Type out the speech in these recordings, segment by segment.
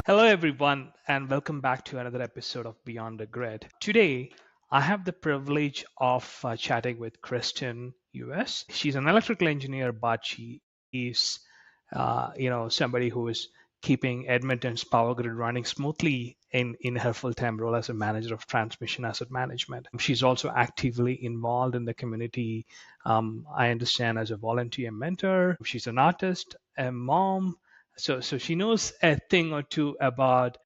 Hello, everyone, and welcome back to another episode of Beyond the Grid. Today, I have the privilege of chatting with Kirsten Eeuwes. She's an electrical engineer, but she is, somebody who is keeping Edmonton's power grid running smoothly in her full-time role as a manager of transmission asset management. She's also actively involved in the community. I understand as a volunteer mentor. She's an artist, a mom, so she knows a thing or two about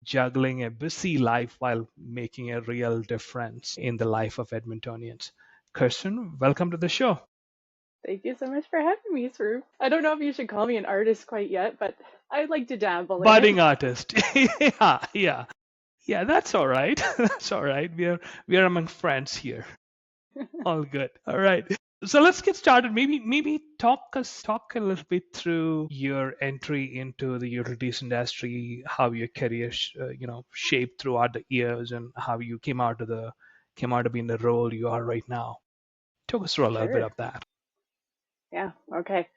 juggling a busy life while making a real difference in the life of Edmontonians. Kirsten, welcome to the show. Thank you so much for having me, Swaroop. I don't know if you should call me an artist quite yet, but I'd like to dabble in it. Budding artist. Yeah, that's all right. That's all right. We are among friends here. All good. All right. So let's get started. Maybe talk a little bit through your entry into the utilities industry, how your career shaped throughout the years, and how you came out to be in the role you are right now. Talk us through a little bit Sure. of that. Yeah. Okay.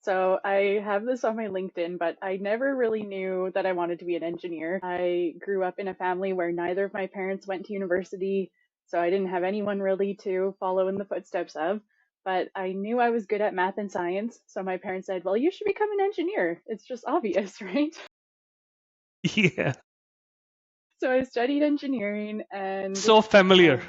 So I have this on my LinkedIn, but I never really knew that I wanted to be an engineer. I grew up in a family where neither of my parents went to university, so I didn't have anyone really to follow in the footsteps of. But I knew I was good at math and science, so my parents said, "Well, you should become an engineer. It's just obvious, right?" Yeah, So I studied engineering and so familiar.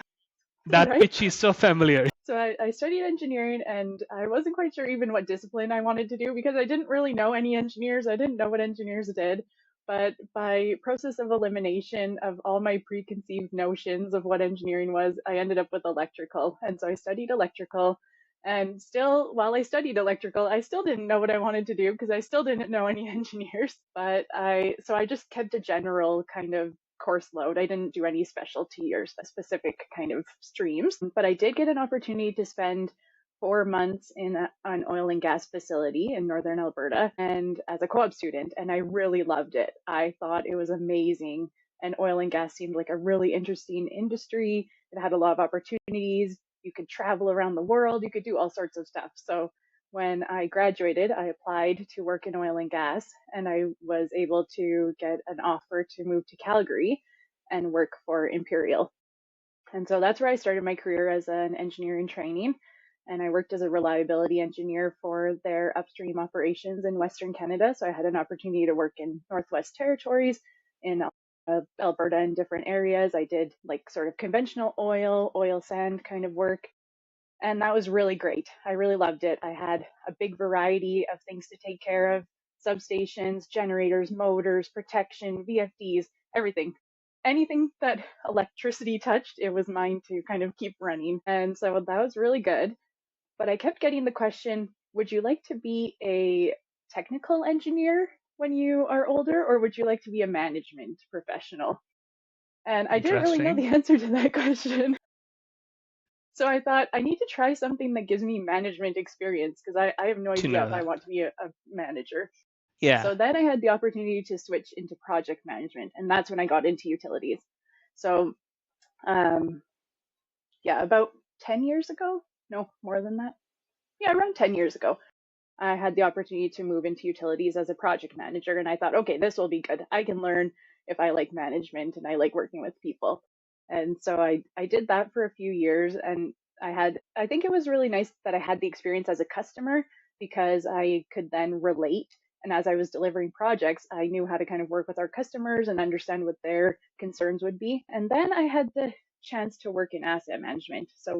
That right? pitch is so familiar. So I studied engineering and I wasn't quite sure even what discipline I wanted to do because I didn't really know any engineers. I didn't know what engineers did. But by process of elimination of all my preconceived notions of what engineering was, I ended up with electrical. And so I studied electrical. And still, while I studied electrical, I still didn't know what I wanted to do because I still didn't know any engineers. So I just kept a general kind of course load. I didn't do any specialty or specific kind of streams, but I did get an opportunity to spend 4 months in an oil and gas facility in northern Alberta and as a co-op student, and I really loved it. I thought it was amazing, and oil and gas seemed like a really interesting industry. It had a lot of opportunities. You could travel around the world, you could do all sorts of stuff. So when I graduated, I applied to work in oil and gas, and I was able to get an offer to move to Calgary and work for Imperial. And so that's where I started my career as an engineer in training. And I worked as a reliability engineer for their upstream operations in Western Canada. So I had an opportunity to work in Northwest Territories, in Alberta, in different areas. I did like sort of conventional oil sand kind of work, and that was really great. I really loved it. I had a big variety of things to take care of: substations, generators, motors, protection, VFDs, everything. Anything that electricity touched, it was mine to kind of keep running. And so that was really good. But I kept getting the question, would you like to be a technical engineer when you are older, or would you like to be a management professional? And I didn't really know Interesting the answer to that question. So I thought I need to try something that gives me management experience because I have no to idea know if I that. want to be a manager. Yeah, So then I had the opportunity to switch into project management, and that's when I got into utilities. So um, yeah, about 10 years ago, no, more than that. Yeah, around 10 years ago, I had the opportunity to move into utilities as a project manager, and I thought, okay, this will be good. I can learn if I like management and I like working with people. And so I did that for a few years, and I think it was really nice that I had the experience as a customer because I could then relate. And as I was delivering projects, I knew how to kind of work with our customers and understand what their concerns would be. And then I had the chance to work in asset management. So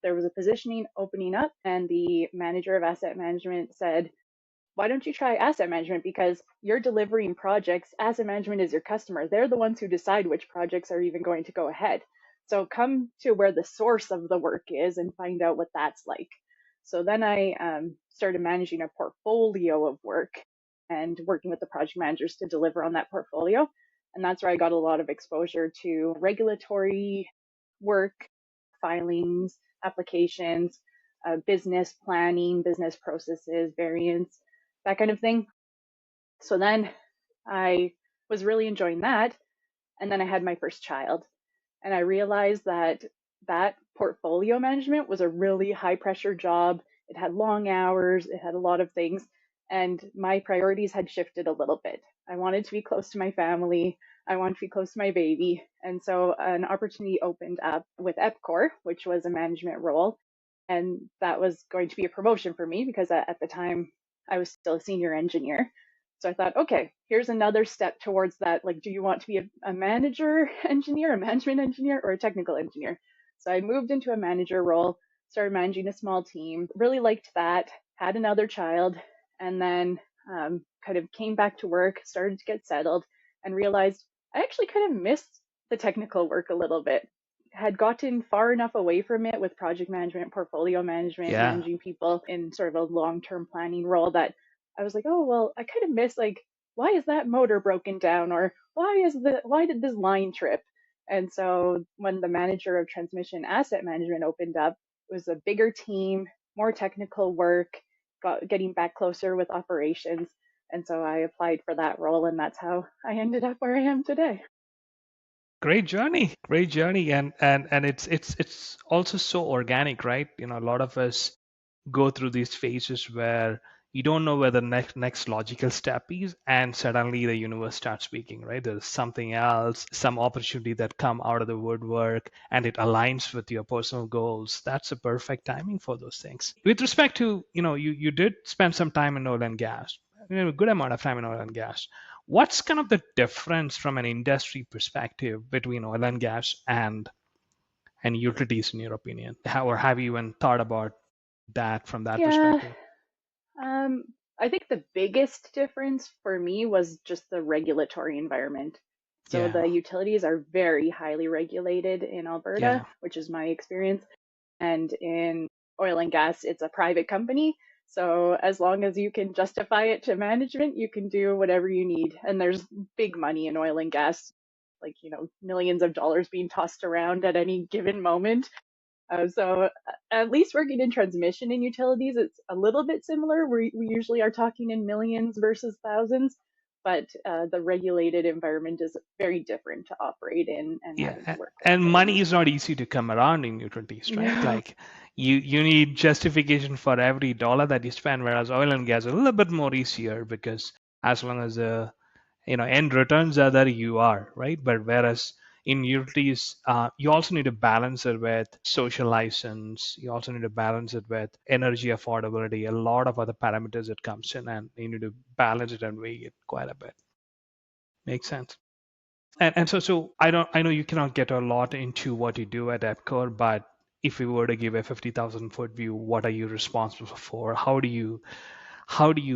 there was a positioning opening up, and the manager of asset management said, why don't you try asset management? Because you're delivering projects. Asset management is your customer. They're the ones who decide which projects are even going to go ahead. So come to where the source of the work is and find out what that's like. So then I started managing a portfolio of work and working with the project managers to deliver on that portfolio. And that's where I got a lot of exposure to regulatory work, filings, applications, business planning, business processes, variance, that kind of thing. So then I was really enjoying that. And then I had my first child. And I realized that that portfolio management was a really high pressure job. It had long hours, it had a lot of things. and my priorities had shifted a little bit. I wanted to be close to my family. I wanted to be close to my baby. And so an opportunity opened up with Epcor, which was a management role. And that was going to be a promotion for me because at the time I was still a senior engineer. So I thought, okay, here's another step towards that. Like, do you want to be a manager engineer, a management engineer, or a technical engineer? So I moved into a manager role, started managing a small team, really liked that, had another child, and then kind of came back to work, started to get settled, and realized I actually kind of missed the technical work a little bit. Had gotten far enough away from it with project management, portfolio management, Yeah. managing people in sort of a long-term planning role that I was like, oh well, I kind of miss like why is that motor broken down or why did this line trip? And so when the manager of transmission asset management opened up, it was a bigger team, more technical work, getting back closer with operations. And so I applied for that role, and that's how I ended up where I am today. Great journey, and it's also so organic, right? A lot of us go through these phases where you don't know where the next logical step is, and suddenly the universe starts speaking, right? There's something else, some opportunity that come out of the woodwork, and it aligns with your personal goals. That's a perfect timing for those things. With respect to, you did spend some time in oil and gas, a good amount of time in oil and gas. What's kind of the difference from an industry perspective between oil and gas and utilities, in your opinion? Or have you even thought about that from that Yeah, perspective? um, I think the biggest difference for me was just the regulatory environment. So Yeah, the utilities are very highly regulated in Alberta, yeah, which is my experience. And in oil and gas, it's a private company. So as long as you can justify it to management, you can do whatever you need. And there's big money in oil and gas, like, millions of dollars being tossed around at any given moment. So at least working in transmission and utilities, it's a little bit similar. We usually are talking in millions versus thousands, but the regulated environment is very different to operate in and yeah. having to work with And money is things. not easy to come around in utilities, right? No, Like you need justification for every dollar that you spend, whereas oil and gas is a little bit more easier because as long as the end returns are there, you are right. But whereas in utilities, you also need to balance it with social license. You also need to balance it with energy affordability, a lot of other parameters that comes in, and you need to balance it and weigh it quite a bit. Makes sense. And so I know you cannot get a lot into what you do at Epcor, but if we were to give a 50,000 foot view, what are you responsible for? How do you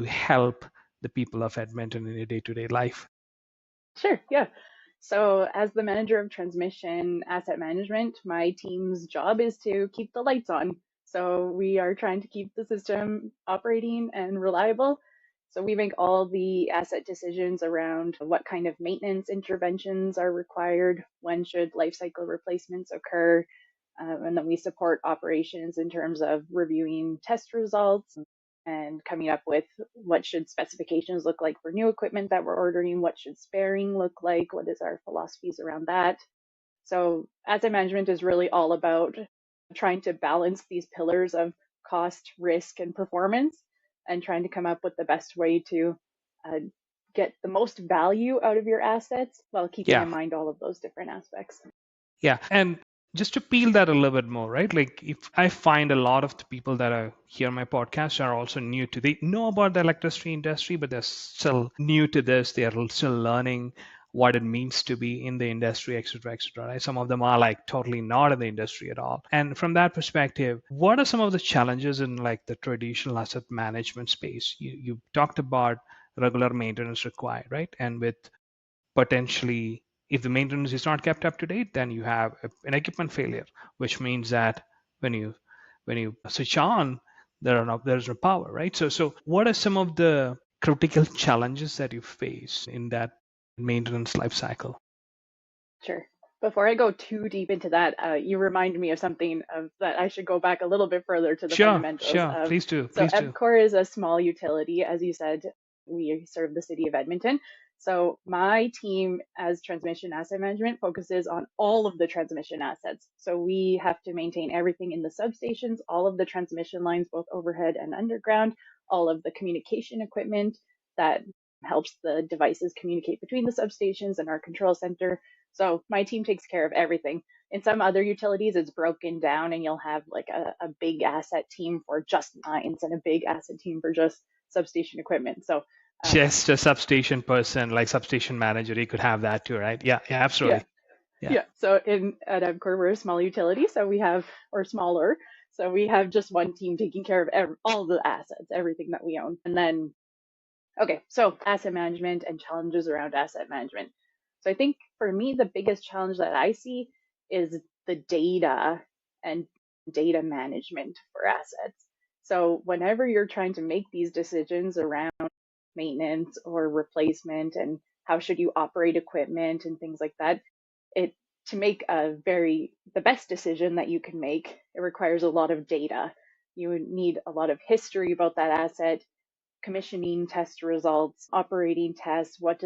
help the people of Edmonton in your day-to-day life? sure, yeah. So as the manager of transmission asset management, my team's job is to keep the lights on. So we are trying to keep the system operating and reliable. So we make all the asset decisions around what kind of maintenance interventions are required, when should life cycle replacements occur, and then we support operations in terms of reviewing test results and coming up with what should specifications look like for new equipment that we're ordering, what should sparing look like, what is our philosophies around that. So asset management is really all about trying to balance these pillars of cost, risk, and performance, and trying to come up with the best way to uh, get the most value out of your assets while keeping Yeah. in mind all of those different aspects. Yeah. And just to peel that a little bit more, right? Like if I find a lot of the people that are hear my podcast are also new to, they know about the electricity industry, but they're still new to this. They are still learning what it means to be in the industry, et cetera, et cetera. Right? Some of them are like totally not in the industry at all. And from that perspective, what are some of the challenges in like the traditional asset management space? You talked about regular maintenance required, right? And with potentially, if the maintenance is not kept up to date, then you have an equipment failure, which means that when you switch on, there's no power, right? So what are some of the critical challenges that you face in that maintenance life cycle? Sure. Before I go too deep into that, you remind me of something of that I should go back a little bit further to the Sure, fundamentals sure. of. Please do, So please do. Epcor is a small utility, as you said. We serve the city of Edmonton. So my team as transmission asset management focuses on all of the transmission assets. So we have to maintain everything in the substations, all of the transmission lines, both overhead and underground, all of the communication equipment that helps the devices communicate between the substations and our control center. So my team takes care of everything. In some other utilities, it's broken down and you'll have like a big asset team for just lines and a big asset team for just substation equipment. So just a substation person, like substation manager, you could have that too, right? Yeah, yeah, yeah, absolutely. Yeah. yeah. So at Epcor, we're a small utility, so we have, or smaller, so we have just one team taking care of all the assets, everything that we own. And then, okay, so asset management and challenges around asset management. So I think for me, the biggest challenge that I see is the data and data management for assets. So whenever you're trying to make these decisions around maintenance or replacement and how should you operate equipment and things like that, it to make the best decision that you can make, it requires a lot of data. You need a lot of history about that asset, commissioning test results, operating tests. What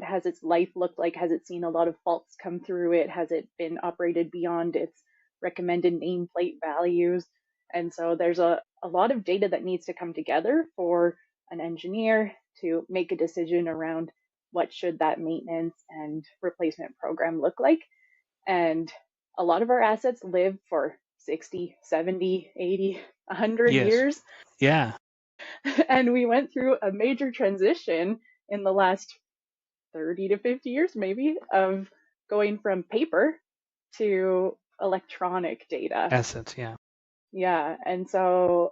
has its life looked like? Has it seen a lot of faults come through it? Has it been operated beyond its recommended nameplate values? And so there's a lot of data that needs to come together for an engineer to make a decision around what should that maintenance and replacement program look like. And a lot of our assets live for 60, 70, 80, 100 Yes. years. Yeah. And we went through a major transition in the last 30 to 50 years, maybe, of going from paper to electronic data. Assets. Yeah. Yeah. And so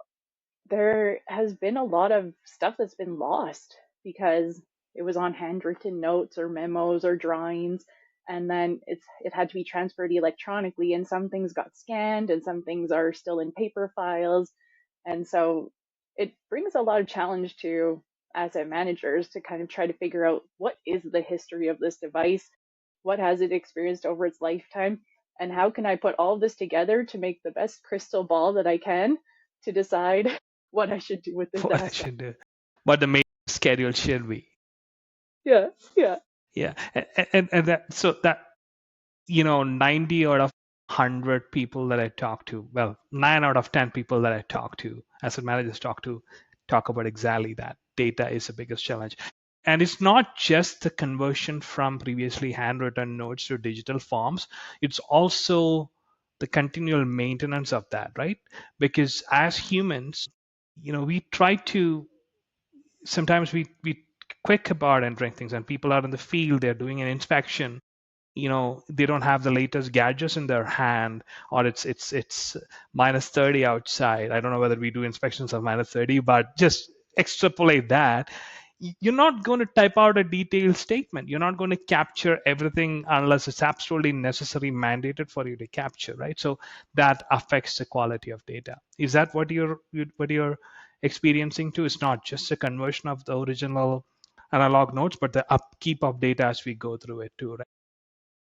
there has been a lot of stuff that's been lost because it was on handwritten notes or memos or drawings, and then it had to be transferred electronically, and some things got scanned and some things are still in paper files. And so it brings a lot of challenge to asset managers to kind of try to figure out what is the history of this device, what has it experienced over its lifetime, and how can I put all of this together to make the best crystal ball that I can to decide what I should do with this What I asset. should do. What the main schedule should be. Yeah, yeah, Yeah. And that, so that, 90 out of 100 people that I talk to, well, 9 out of 10 people that I talk to, asset managers talk about exactly that. Data is the biggest challenge. And it's not just the conversion from previously handwritten notes to digital forms, it's also the continual maintenance of that, right? Because as humans, we try to, sometimes we quick about entering things, and people are in the field, they're doing an inspection, they don't have the latest gadgets in their hand, or it's minus 30 outside. I don't know whether we do inspections of minus 30, but just extrapolate that. You're not going to type out a detailed statement. You're not going to capture everything unless it's absolutely necessary, mandated for you to capture, right? So that affects the quality of data. Is that what you're experiencing too? It's not just a conversion of the original analog notes, but the upkeep of data as we go through it too, right?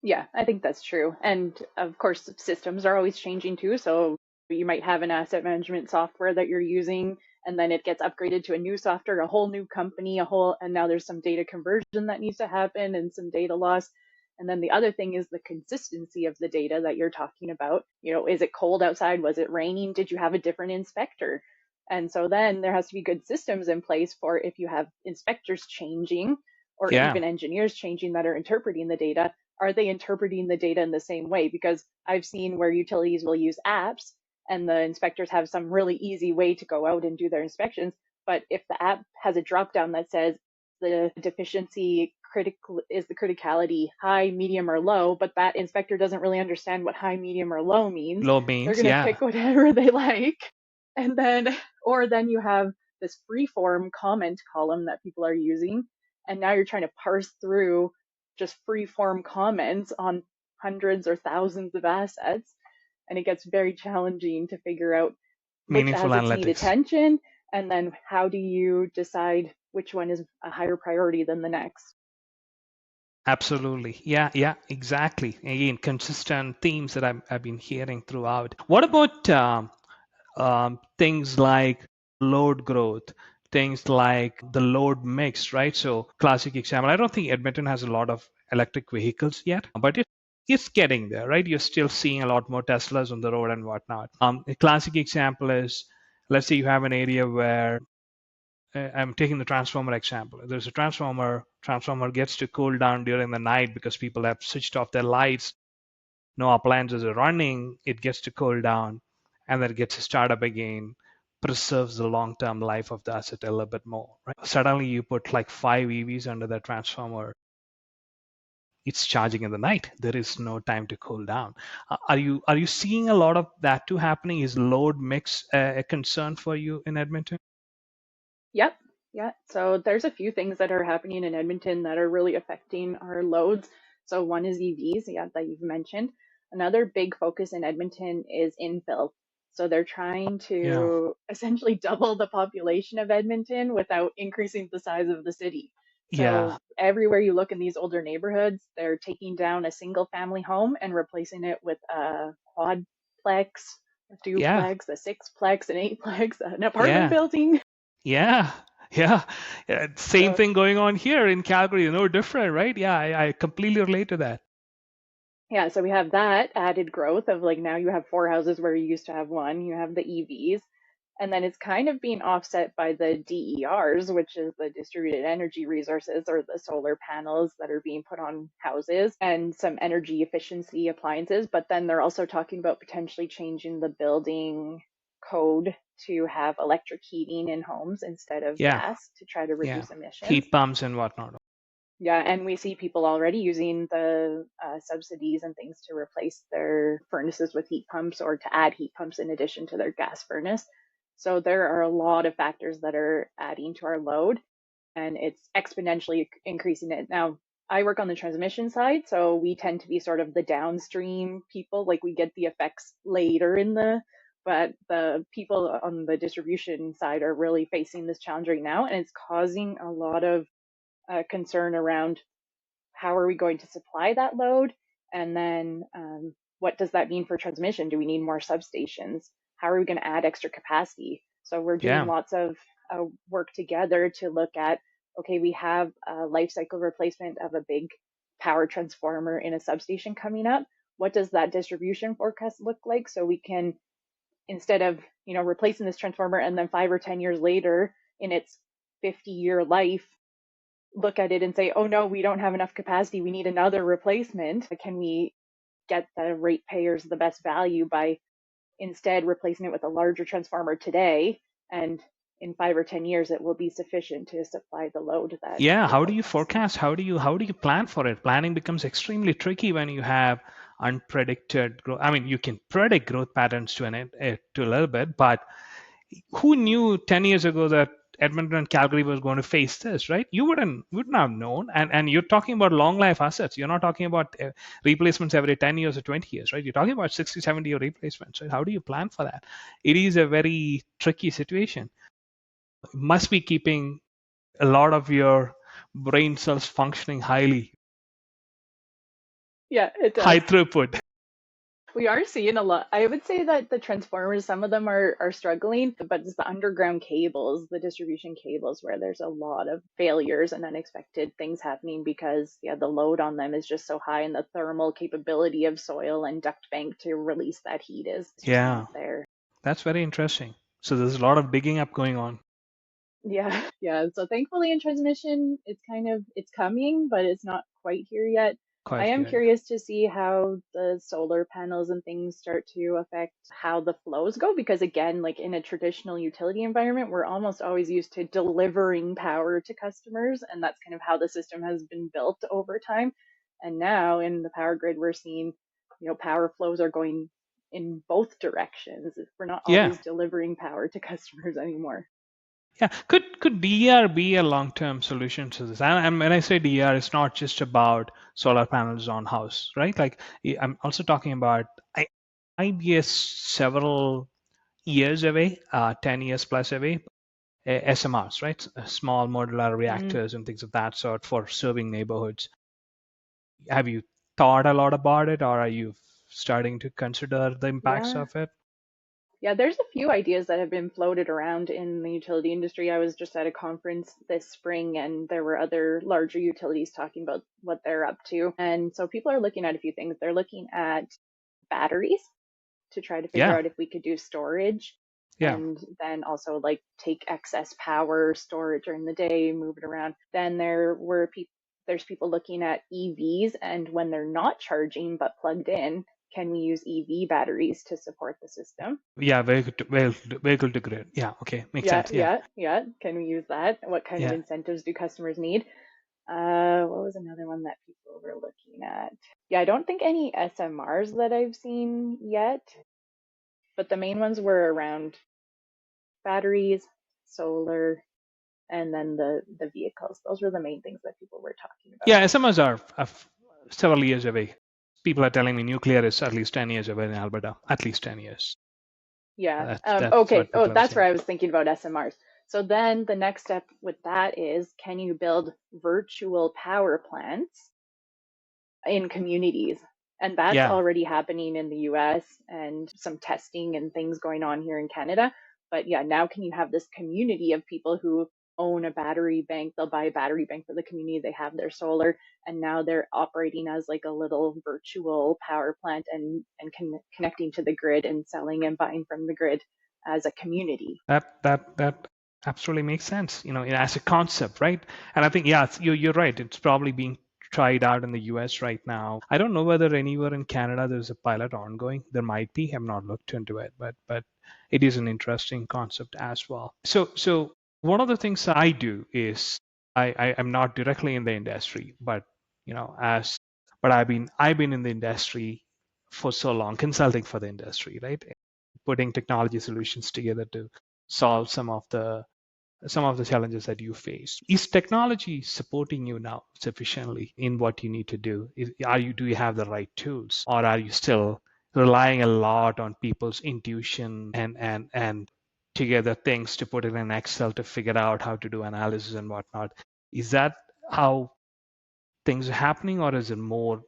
yeah, I think that's true. And of course, systems are always changing too. So you might have an asset management software that you're using, and then it gets upgraded to a new software, a whole new company, and now there's some data conversion that needs to happen and some data loss. And then the other thing is the consistency of the data that you're talking about. Is it cold outside? Was it raining? Did you have a different inspector? And so then there has to be good systems in place for if you have inspectors changing or Yeah. even engineers changing that are interpreting the data, are they interpreting the data in the same way? Because I've seen where utilities will use apps and the inspectors have some really easy way to go out and do their inspections. But if the app has a drop down that says the deficiency critical is the criticality high, medium, or low, but that inspector doesn't really understand what high, medium, or low means, Low they're means, going to yeah. pick whatever they like. And then, or then you have this free form comment column that people are using. And now you're trying to parse through just free form comments on hundreds or thousands of assets. And it gets very challenging to figure out which Meaningful assets need analytics. attention. And then how do you decide which one is a higher priority than the next? Absolutely. Yeah, yeah, exactly. Again, consistent themes that I've been hearing throughout. What about things like load growth, things like the load mix, right? So, classic example, I don't think Edmonton has a lot of electric vehicles yet, but it's getting there, right? You're still seeing a lot more Teslas on the road and whatnot. A classic example is, let's say you have an area where I'm taking the transformer example. There's a transformer gets to cool down during the night because people have switched off their lights, no appliances are running, it gets to cool down, and then it gets to start up again, preserves the long-term life of the asset a little bit more, right? Suddenly you put like 5 EVs under the transformer, it's charging in the night. There is no time to cool down. Are you seeing a lot of that too happening? Is load mix a concern for you in Edmonton? Yep. Yeah. So there's a few things that are happening in Edmonton that are really affecting our loads. So one is EVs, yeah, that you've mentioned. Another big focus in Edmonton is infill. So they're trying Yeah, to essentially double the population of Edmonton without increasing the size of the city. yeah, So everywhere you look in these older neighborhoods, they're taking down a single family home and replacing it with a quadplex, a yeah, duplex, a sixplex, an eightplex, an apartment yeah, building. yeah, yeah. Same So thing going on here in Calgary. No different, right? Yeah, I completely relate to that. yeah, so we have that added growth of like now you have four houses where you used to have one, you have the EVs, and then it's kind of being offset by the DERs, which is the distributed energy resources or the solar panels that are being put on houses and some energy efficiency appliances. But then they're also talking about potentially changing the building code to have electric heating in homes instead of Yeah, gas to try to yeah. reduce emissions. Heat pumps and whatnot. Yeah, and we see people already using the subsidies and things to replace their furnaces with heat pumps or to add heat pumps in addition to their gas furnace. So there are a lot of factors that are adding to our load, and it's exponentially increasing it. Now, I work on the transmission side, so we tend to be sort of the downstream people, like we get the effects later in the, but the people on the distribution side are really facing this challenge right now, and it's causing a lot of concern around how are we going to supply that load? And then what does that mean for transmission? Do we need more substations? How are we going to add extra capacity? So we're doing Yeah, lots of work together to look at, okay, we have a life cycle replacement of a big power transformer in a substation coming up. What does that distribution forecast look like? So we can, instead of, replacing this transformer and then 5 or 10 years later in its 50-year life, look at it and say, oh no, we don't have enough capacity, we need another replacement. Can we get the ratepayers the best value by instead replacing it with a larger transformer today? And in 5 or 10 years, it will be sufficient to supply the load that yeah. we're How do you forecasting. forecast? How do you plan for it? Planning becomes extremely tricky when you have unpredicted growth. I mean, you can predict growth patterns to a little bit, but who knew 10 years ago that Edmonton and Calgary was going to face this, right? You wouldn't have known. And you're talking about long life assets. You're not talking about replacements every 10 years or 20 years, right? You're talking about 60, 70-year replacements, right? How do you plan for that? It is a very tricky situation. You must be keeping a lot of your brain cells functioning Yeah, it high does. throughput. We are seeing a lot. I would say that the transformers, some of them are struggling, but it's the underground cables, the distribution cables, where there's a lot of failures and unexpected things happening because yeah, the load on them is just so high, and the thermal capability of soil and duct bank to release that heat is just not Yeah, there. that's very interesting. So there's a lot of digging up going on. Yeah, yeah. So thankfully in transmission, it's coming, but it's not quite here yet. I Quite am good. curious to see how the solar panels and things start to affect how the flows go, because again, like in a traditional utility environment, we're almost always used to delivering power to customers, and that's kind of how the system has been built over time. And now in the power grid, we're seeing, power flows are going in both directions. We're not Yeah. always delivering power to customers anymore. Yeah, could DR be a long-term solution to this? And when I say DR, it's not just about solar panels on house, right? Like I'm also talking about might be a several years away, 10 years plus away, SMRs, right? Small modular Mm, reactors and things of that sort for serving neighborhoods. Have you thought a lot about it, or are you starting to consider the impacts yeah. of it? Yeah, there's a few ideas that have been floated around in the utility industry. I was just at a conference this spring and there were other larger utilities talking about what they're up to. And so people are looking at a few things. They're looking at batteries to try to figure Yeah, out if we could do storage. Yeah. and then also like take excess power, store it during the day, move it around. Then there's people looking at EVs, and when they're not charging but plugged in, can we use EV batteries to support the system? Yeah, vehicle to grid. Yeah, okay, makes Yeah, sense. Yeah, yeah, yeah. Can we use that? What kind of yeah. incentives do customers need? What was another one that people were looking at? Yeah, I don't think any SMRs that I've seen yet, but the main ones were around batteries, solar, and then the vehicles. Those were the main things that people were talking about. Yeah, SMRs are several years away. People are telling me nuclear is at least 10 years away in Alberta. At least 10 years. Yeah. That's Okay. what Oh, people are that's where saying. I was thinking about SMRs. So then the next step with that is, can you build virtual power plants in communities? And that's Yeah. already happening in the US and some testing and things going on here in Canada. But yeah, now can you have this community of people who own a battery bank? They'll buy a battery bank for the community, they have their solar, and now they're operating as like a little virtual power plant and connecting to the grid and selling and buying from the grid as a community. That absolutely makes sense, as a concept, right? And I think, yeah, you're right. It's probably being tried out in the US right now. I don't know whether anywhere in Canada there's a pilot ongoing. There might be. I've not looked into it, but it is an interesting concept as well. So one of the things I do is I'm not directly in the industry, but as but I've been in the industry for so long, consulting for the industry, right? Putting technology solutions together to solve some of the challenges that you face. Is technology supporting you now sufficiently in what you need to do? Do you have the right tools, or are you still relying a lot on people's intuition and together things to put in an Excel to figure out how to do analysis and whatnot? Is that how things are happening, or is it more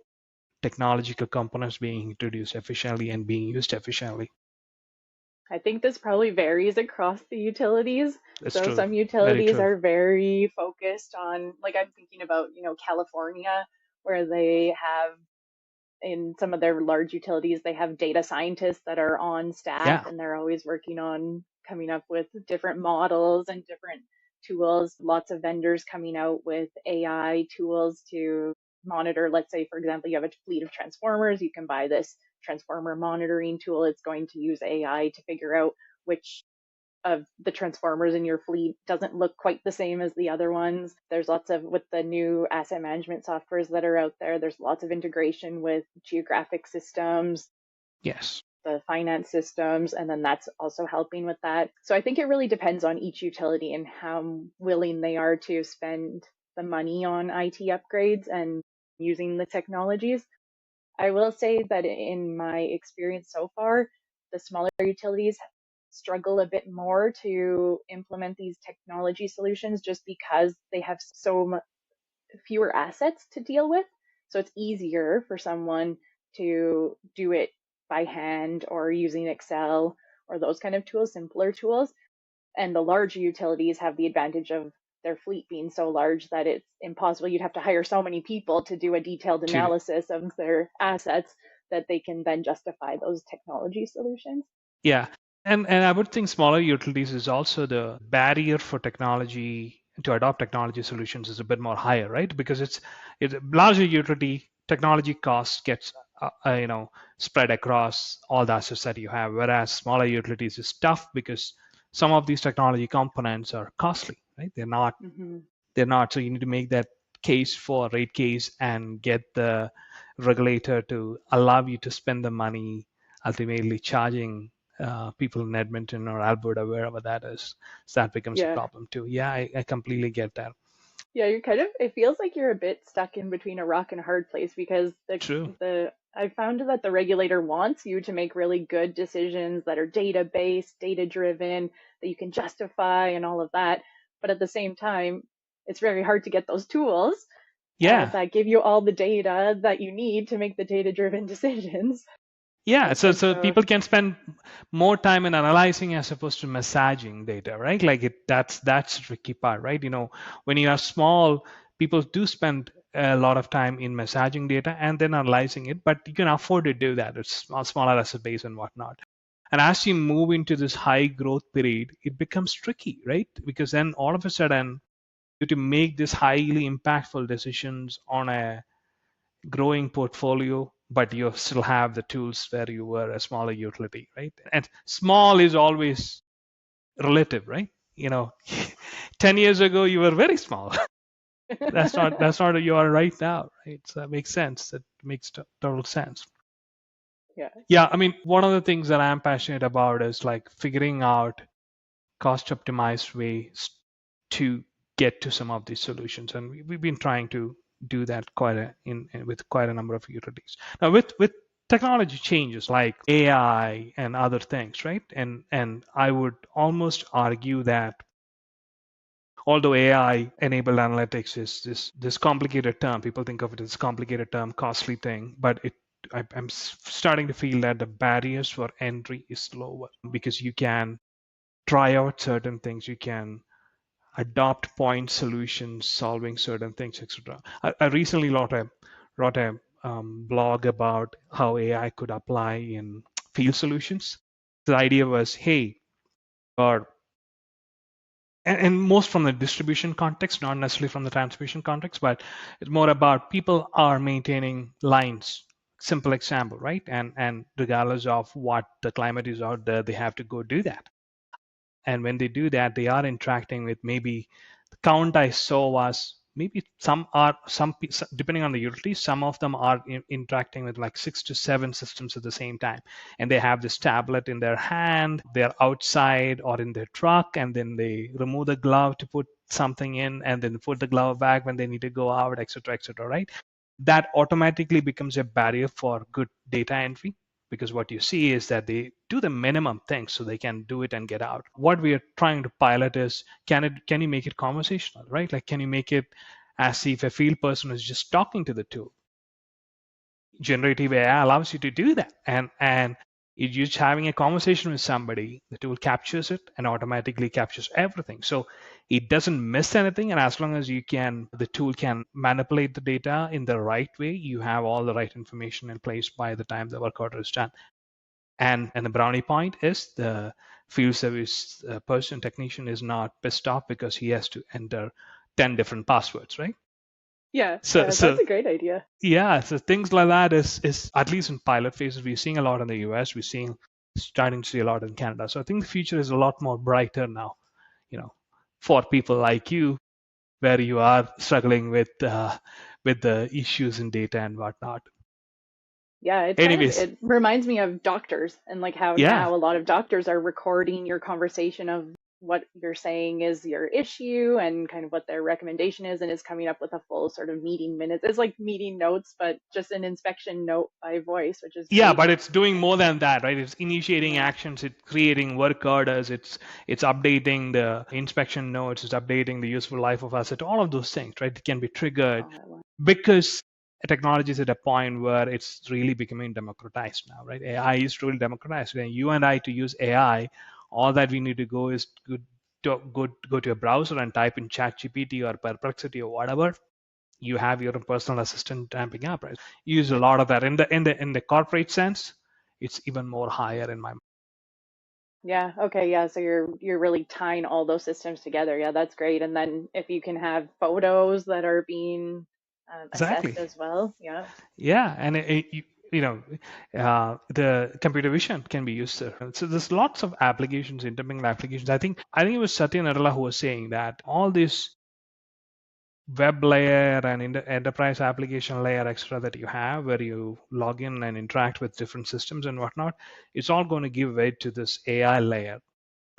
technological components being introduced efficiently and being used efficiently? I think this probably varies across the utilities. That's So true. some Very utilities true. are very focused on, like I'm thinking about, California, where they have in some of their large utilities, they have data scientists that are on staff Yeah. and they're always working on coming up with different models and different tools. Lots of vendors coming out with AI tools to monitor. Let's say, for example, you have a fleet of transformers, you can buy this transformer monitoring tool. It's going to use AI to figure out which of the transformers in your fleet doesn't look quite the same as the other ones. There's lots of, with the new asset management softwares that are out there, there's lots of integration with geographic systems, Yes. the finance systems, and then that's also helping with that. So I think it really depends on each utility and how willing they are to spend the money on IT upgrades and using the technologies. I will say that in my experience so far, the smaller utilities struggle a bit more to implement these technology solutions just because they have fewer assets to deal with. So it's easier for someone to do it by hand or using Excel or those kind of tools, simpler tools. And the larger utilities have the advantage of their fleet being so large that it's impossible. You'd have to hire so many people to do a detailed To analysis of their assets that they can then justify those technology solutions. Yeah. And I would think smaller utilities is also the barrier for technology to adopt technology solutions is a bit more higher, right? Because it's a larger utility technology cost gets spread across all the assets that you have, whereas smaller utilities is tough because some of these technology components are costly, right? Mm-hmm. They're not. So you need to make that case for rate case and get the regulator to allow you to spend the money, ultimately charging people in Edmonton or Alberta, wherever that is. So that becomes a Yeah. problem too. Yeah, I completely get that. Yeah, you're kind of, it feels like you're a bit stuck in between a rock and a hard place because True. I found that the regulator wants you to make really good decisions that are data based, data driven, that you can justify and all of that. But at the same time, it's very hard to get those tools Yeah. that give you all the data that you need to make the data driven decisions. Yeah, so And so so, people can spend more time in analyzing as opposed to massaging data, right? Like that's the tricky part, right? When you are small, people do spend a lot of time in massaging data and then analyzing it, but you can afford to do that. It's smaller asset base and whatnot. And as you move into this high growth period, it becomes tricky, right? Because then all of a sudden, you have to make these highly impactful decisions on a growing portfolio, but you still have the tools where you were a smaller utility, right? And small is always relative, right? 10 years ago, you were very small. That's not you are right now, right? So that makes sense. That makes total sense. Yeah. Yeah, I mean, one of the things that I'm passionate about is like figuring out cost optimized ways to get to some of these solutions, and we've been trying to do that with quite a number of utilities. Now, with technology changes like AI and other things, right? And I would almost argue that although AI enabled analytics is this complicated term, people think of it as complicated term, costly thing, but I'm starting to feel that the barriers for entry is lower because you can try out certain things, you can adopt point solutions, solving certain things, etc. I recently wrote a blog about how AI could apply in field solutions. The idea was, hey, or and most from the distribution context, not necessarily from the transmission context, but it's more about people are maintaining lines. Simple example, right? And regardless of what the climate is out there, they have to go do that. And when they do that, they are interacting with maybe the count I saw was maybe some depending on the utility, some of them are interacting with like 6 to 7 systems at the same time, and they have this tablet in their hand, they're outside or in their truck, and then they remove the glove to put something in and then put the glove back when they need to go out, etc., right? That automatically becomes a barrier for good data entry because what you see is that they do the minimum things so they can do it and get out. What we are trying to pilot is can you make it conversational, right? Like can you make it as if a field person is just talking to the tool? Generative AI allows you to do that, and you're just having a conversation with somebody, the tool captures it and automatically captures everything. So it doesn't miss anything, and as long as the tool can manipulate the data in the right way, you have all the right information in place by the time the work order is done. And the brownie point is the field service person technician is not pissed off because he has to enter 10 different passwords, right? Yeah, So that's so a great idea. yeah, so things like that is at least in pilot phases. We're seeing a lot in the US. We're starting to see a lot in Canada. So I think the future is a lot more brighter now, for people like you, where you are struggling with the issues in data and whatnot. Yeah, Anyways, it reminds me of doctors and like how yeah, now a lot of doctors are recording your conversation of what you're saying is your issue and kind of what their recommendation is, and it's coming up with a full sort of meeting minutes. It's like meeting notes, but just an inspection note by voice, which is yeah, great. but it's doing more than that, right? It's initiating Yeah. actions, it's creating work orders, it's updating the inspection notes, it's updating the useful life of asset, all of those things, right? It can be triggered All at once. because technology is at a point where it's really becoming democratized now, right? AI is truly democratized. When you and I to use AI, all that we need to go is go to a browser and type in ChatGPT or Perplexity or whatever. You have your personal assistant ramping up, right? You use a lot of that in the corporate sense. It's even more higher in my mind. Yeah, okay, yeah, so you're really tying all those systems together. Yeah, that's great. And then if you can have photos that are being assessed Exactly. as well, yeah. Yeah, and the computer vision can be used there. So there's lots of applications, intermingled applications. I think it was Satya Nadella who was saying that all this web layer and enterprise application layer extra that you have, where you log in and interact with different systems and whatnot, it's all going to give way to this AI layer,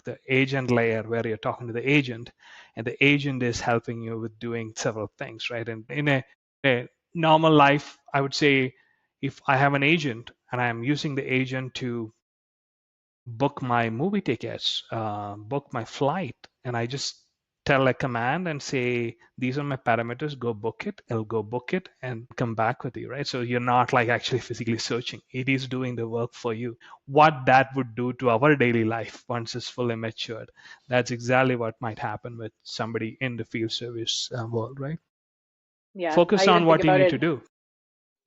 the agent layer, where you're talking to the agent, and the agent is helping you with doing several things, right? And in a normal life, I would say, if I have an agent and I'm using the agent to book my movie tickets, book my flight, and I just tell a command and say, these are my parameters, go book it, it'll go book it and come back with you, right? So you're not like actually physically searching. It is doing the work for you. What that would do to our daily life once it's fully matured, that's exactly what might happen with somebody in the field service world, right? Yeah, I Focus on even think what you about need to it. do.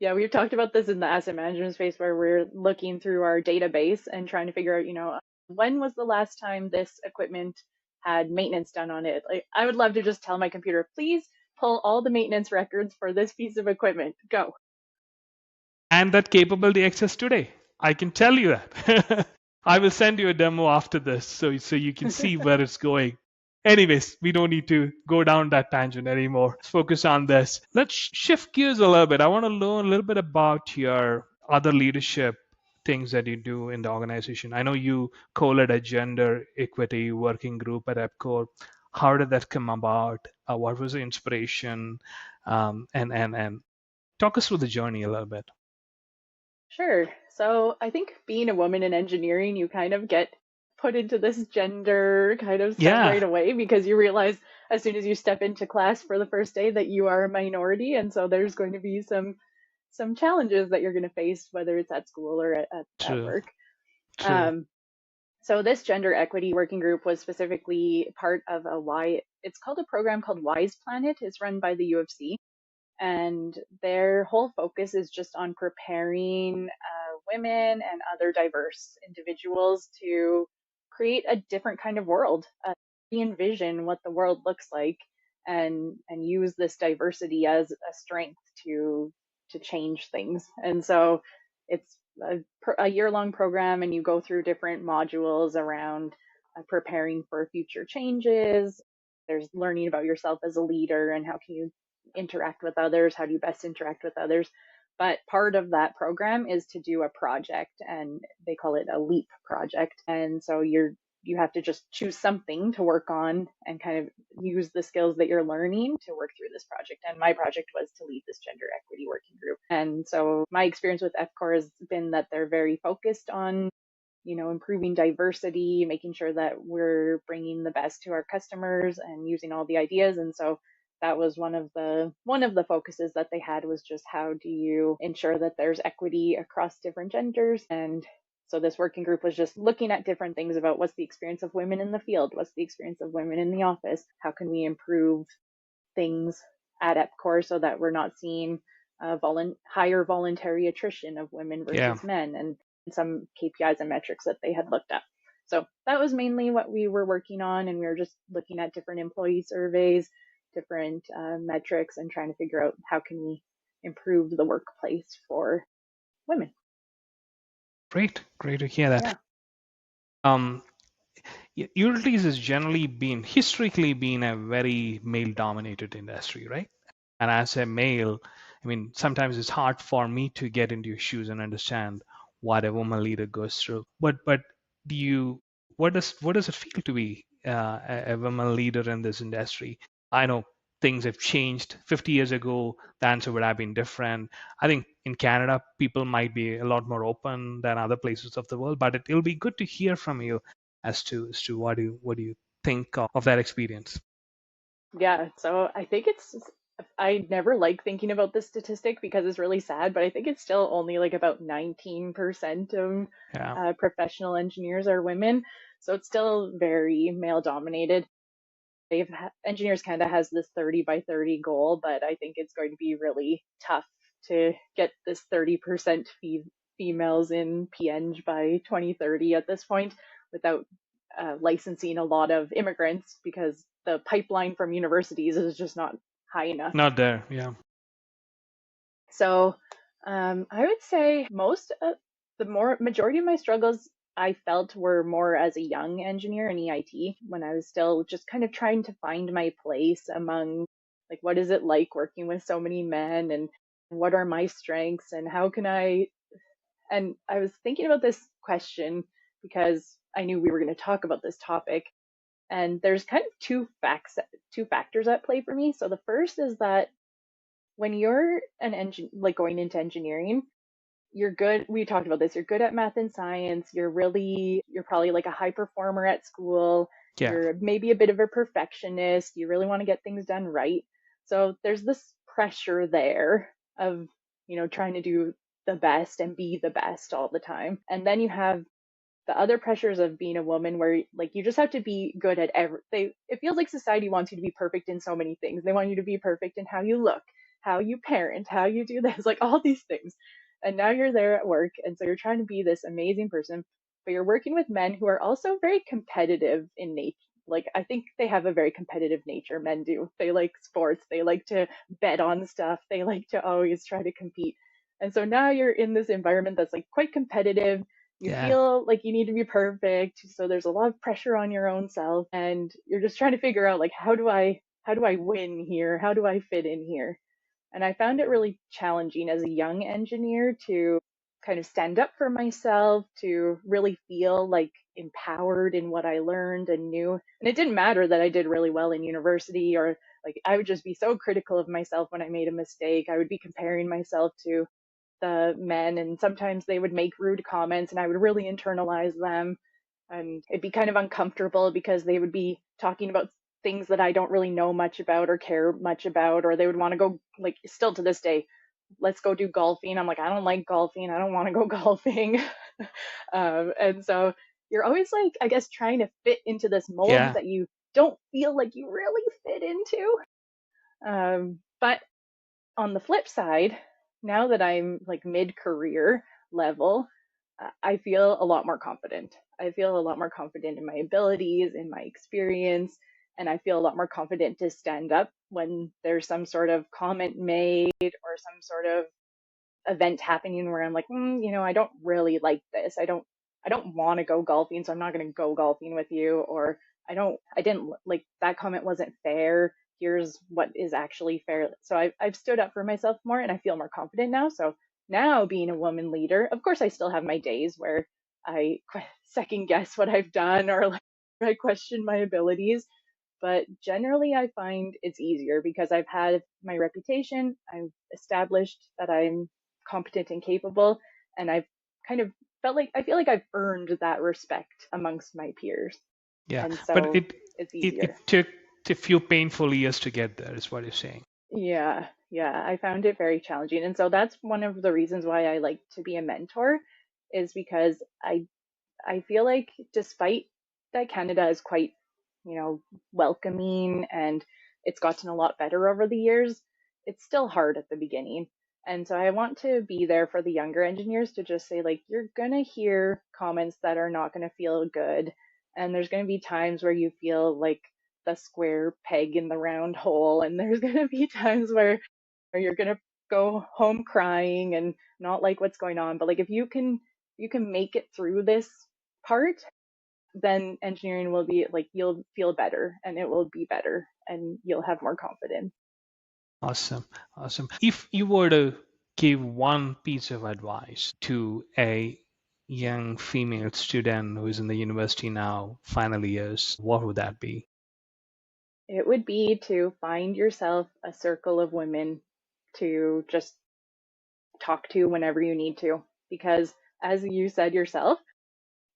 Yeah, we've talked about this in the asset management space where we're looking through our database and trying to figure out, when was the last time this equipment had maintenance done on it? Like, I would love to just tell my computer, please pull all the maintenance records for this piece of equipment. Go. And that capability exists today. I can tell you that. I will send you a demo after this so you can see where it's going. Anyways, we don't need to go down that tangent anymore. Let's focus on this. Let's shift gears a little bit. I want to learn a little bit about your other leadership things that you do in the organization. I know you co-led a gender equity working group at Epcor. How did that come about? What was the inspiration? And talk us through the journey a little bit. Sure. So I think being a woman in engineering, you kind of get put into this gender kind of stuff Yeah, right away because you realize as soon as you step into class for the first day that you are a minority, and so there's going to be some challenges that you're going to face, whether it's at school or at true, work. true. Um, so this gender equity working group was specifically part of it's called a program called Wise Planet. It's run by the U of C, and their whole focus is just on preparing women and other diverse individuals to create a different kind of world, re-envision what the world looks like, and use this diversity as a strength to change things. And so it's a year-long program, and you go through different modules around preparing for future changes. There's learning about yourself as a leader and how can you interact with others, how do you best interact with others. But part of that program is to do a project, and they call it a leap project. And so you have to just choose something to work on and kind of use the skills that you're learning to work through this project. And my project was to lead this gender equity working group. And so my experience with Epcor has been that they're very focused on improving diversity, making sure that we're bringing the best to our customers and using all the ideas. And so that was one of the focuses that they had, was just how do you ensure that there's equity across different genders. And so this working group was just looking at different things about what's the experience of women in the field, what's the experience of women in the office, how can we improve things at Epcor so that we're not seeing higher voluntary attrition of women Yeah, versus men, and some KPIs and metrics that they had looked at. So that was mainly what we were working on, and we were just looking at different employee surveys, different metrics, and trying to figure out how can we improve the workplace for women. great to hear that. Yeah. Um, utilities has generally been historically been a very male-dominated industry, right? And as a male, I mean, sometimes it's hard for me to get into your shoes and understand what a woman leader goes through. But do you what does it feel to be a woman leader in this industry? I know things have changed. 50 years ago, the answer would have been different. I think in Canada, people might be a lot more open than other places of the world. But it'll be good to hear from you as to what do you think of that experience. Yeah, so I think I never like thinking about this statistic because it's really sad, but I think it's still only like about 19% of Yeah, professional engineers are women. So it's still very male dominated. Engineers Canada has this 30 by 30 goal, but I think it's going to be really tough to get this 30% females in PEng by 2030 at this point without licensing a lot of immigrants, because the pipeline from universities is just not high enough. not there. Yeah. So I would say most of majority of my struggles I felt were more as a young engineer in EIT, when I was still just kind of trying to find my place among, like, what is it like working with so many men, and what are my strengths, and how can and I was thinking about this question because I knew we were going to talk about this topic. And there's kind of two factors at play for me. So the first is that when you're an engine like going into engineering, you're good. We talked about this. You're good at math and science. You're probably like a high performer at school. Yeah. You're maybe a bit of a perfectionist. You really want to get things done right. So there's this pressure there of, trying to do the best and be the best all the time. And then you have the other pressures of being a woman, where like you just have to be good at it feels like society wants you to be perfect in so many things. They want you to be perfect in how you look, how you parent, how you do this, like all these things. And now you're there at work. And so you're trying to be this amazing person, but you're working with men who are also very competitive in nature. Like, I think they have a very competitive nature. Men do. They like sports. They like to bet on stuff. They like to always try to compete. And so now you're in this environment that's like quite competitive. You Yeah. feel like you need to be perfect. So there's a lot of pressure on your own self. And you're just trying to figure out like, how do I win here? How do I fit in here? And I found it really challenging as a young engineer to kind of stand up for myself, to really feel like empowered in what I learned and knew. And it didn't matter that I did really well in university, or like I would just be so critical of myself when I made a mistake. I would be comparing myself to the men, and sometimes they would make rude comments and I would really internalize them. And it'd be kind of uncomfortable because they would be talking about things that I don't really know much about or care much about, or they would want to go, like, still to this day, let's go do golfing. I'm like, I don't like golfing. I don't want to go golfing. And so you're always like, I guess, trying to fit into this mold Yeah. that you don't feel like you really fit into. But on the flip side, now that I'm like mid career level, I feel a lot more confident. I feel a lot more confident in my abilities, in my experience, and I feel a lot more confident to stand up when there's some sort of comment made or some sort of event happening where I'm like, I don't really like this. I don't want to go golfing, so I'm not going to go golfing with you. Or I didn't like that comment wasn't fair. Here's what is actually fair. So I've stood up for myself more, and I feel more confident now. So now, being a woman leader, of course, I still have my days where I second guess what I've done, or like I question my abilities. But generally, I find it's easier because I've had my reputation. I've established that I'm competent and capable, and I've kind of I feel like I've earned that respect amongst my peers. Yeah. And But so it's easier. it took a few painful years to get there, is what you're saying. Yeah, yeah, I found it very challenging. And so that's one of the reasons why I like to be a mentor, is because I feel like despite that Canada is quite, welcoming, and it's gotten a lot better over the years, it's still hard at the beginning. And so I want to be there for the younger engineers to just say, like, you're going to hear comments that are not going to feel good. And there's going to be times where you feel like the square peg in the round hole. And there's going to be times where you're going to go home crying and not like what's going on. But like, if you can make it through this part, then engineering will be like, you'll feel better and it will be better and you'll have more confidence. Awesome. Awesome. If you were to give one piece of advice to a young female student who is in the university now, final years, what would that be? It would be to find yourself a circle of women to just talk to whenever you need to. Because as you said yourself,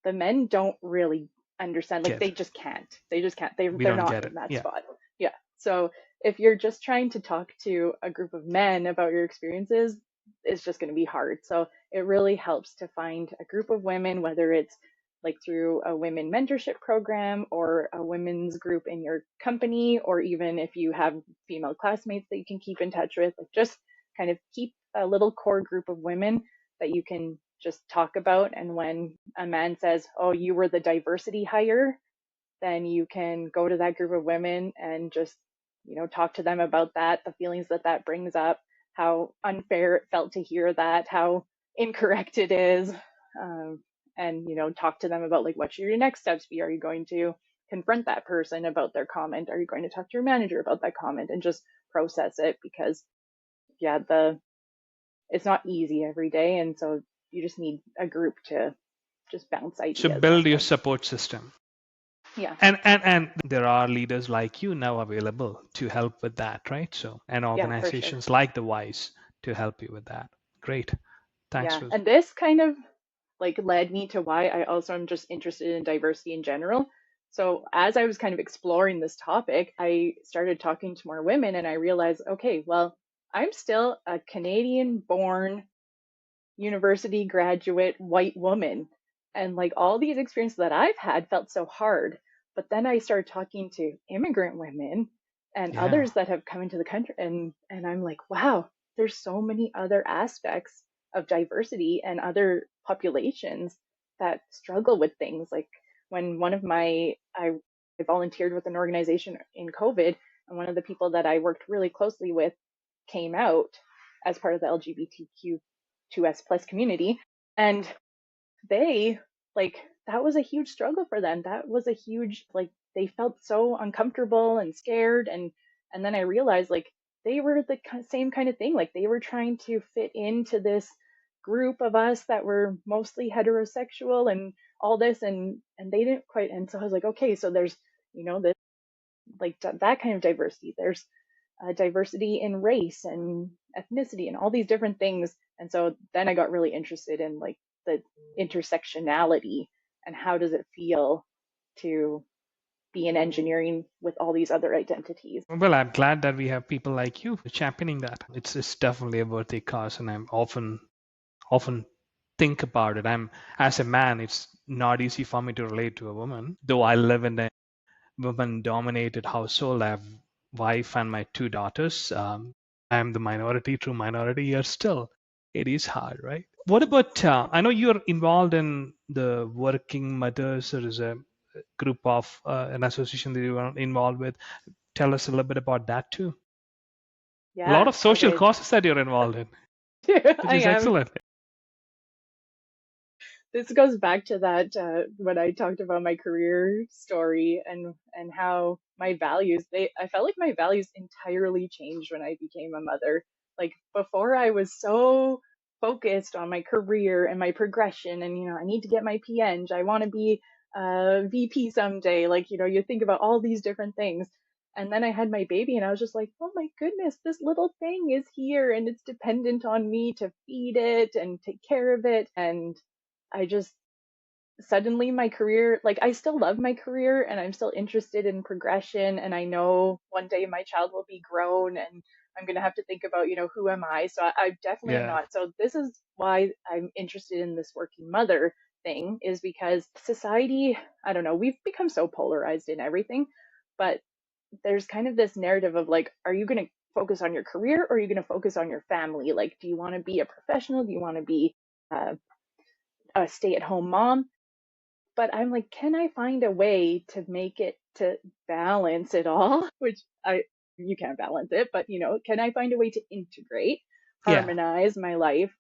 the men don't really understand. Like, Get they just can't. They just can't. They, We they're don't not get it. in that Yeah. spot. Yeah. So if you're just trying to talk to a group of men about your experiences, it's just going to be hard. So it really helps to find a group of women, whether it's like through a women mentorship program or a women's group in your company, or even if you have female classmates that you can keep in touch with, like, just kind of keep a little core group of women that you can just talk about. And when a man says, oh, you were the diversity hire, then you can go to that group of women and just, talk to them about that, the feelings that that brings up, how unfair it felt to hear that, how incorrect it is. Um, and, talk to them about, like, what should your next steps be? Are you going to confront that person about their comment? Are you going to talk to your manager about that comment? And just process it, because, yeah, it's not easy every day. And so you just need a group to just bounce So ideas off build your of. support system. Yeah. And there are leaders like you now available to help with that, right? So, and Yeah, for sure. organizations like the WISE to help you with that. Great. Thanks Yeah. for And this kind of like led me to why I also am just interested in diversity in general. So as I was kind of exploring this topic, I started talking to more women, and I realized, okay, well, I'm still a Canadian born university graduate white woman. And like, all these experiences that I've had felt so hard. But then I started talking to immigrant women, and Yeah. others that have come into the country. And I'm like, wow, there's so many other aspects of diversity and other populations that struggle with things. Like when I volunteered with an organization in COVID, and one of the people that I worked really closely with came out as part of the LGBTQ2S plus community. And they like that was a huge struggle for them. That was a huge like they felt so uncomfortable and scared. And then I realized like they were the same kind of thing. Like they were trying to fit into this group of us that were mostly heterosexual and all this, and they didn't quite. And so I was like, okay, so there's this like that kind of diversity. There's diversity in race and ethnicity and all these different things. And so then I got really interested in like the intersectionality and how does it feel to be in engineering with all these other identities. Well, I'm glad that we have people like you championing that. It's definitely a worthy cause, and I'm often think about it. I'm as a man, it's not easy for me to relate to a woman, though I live in a woman-dominated household. I have wife and my two daughters. I'm the minority, true minority here. Still, it is hard, right? What about? I know you're involved in the Working Mothers. There is a group of an association that you are involved with. Tell us a little bit about that too. A lot Yeah, of social okay. causes that you're involved in, which I is am. excellent. This goes back to that when I talked about my career story and how my values they I felt like my values entirely changed when I became a mother. Like before I was so focused on my career and my progression and I need to get my PNG, I want to be a VP someday. Like you think about all these different things. And then I had my baby and I was just like, "Oh my goodness, this little thing is here and it's dependent on me to feed it and take care of it." And I just suddenly my career, like I still love my career and I'm still interested in progression. And I know one day my child will be grown and I'm going to have to think about, who am I? So I definitely am Yeah. not. So this is why I'm interested in this working mother thing, is because society, I don't know, we've become so polarized in everything, but there's kind of this narrative of like, are you going to focus on your career or are you going to focus on your family? Like, do you want to be a professional? Do you want to be uh, a stay at home mom? But I'm like, can I find a way to make it to balance it all? Which I you can't balance it, but can I find a way to integrate, Yeah. harmonize my life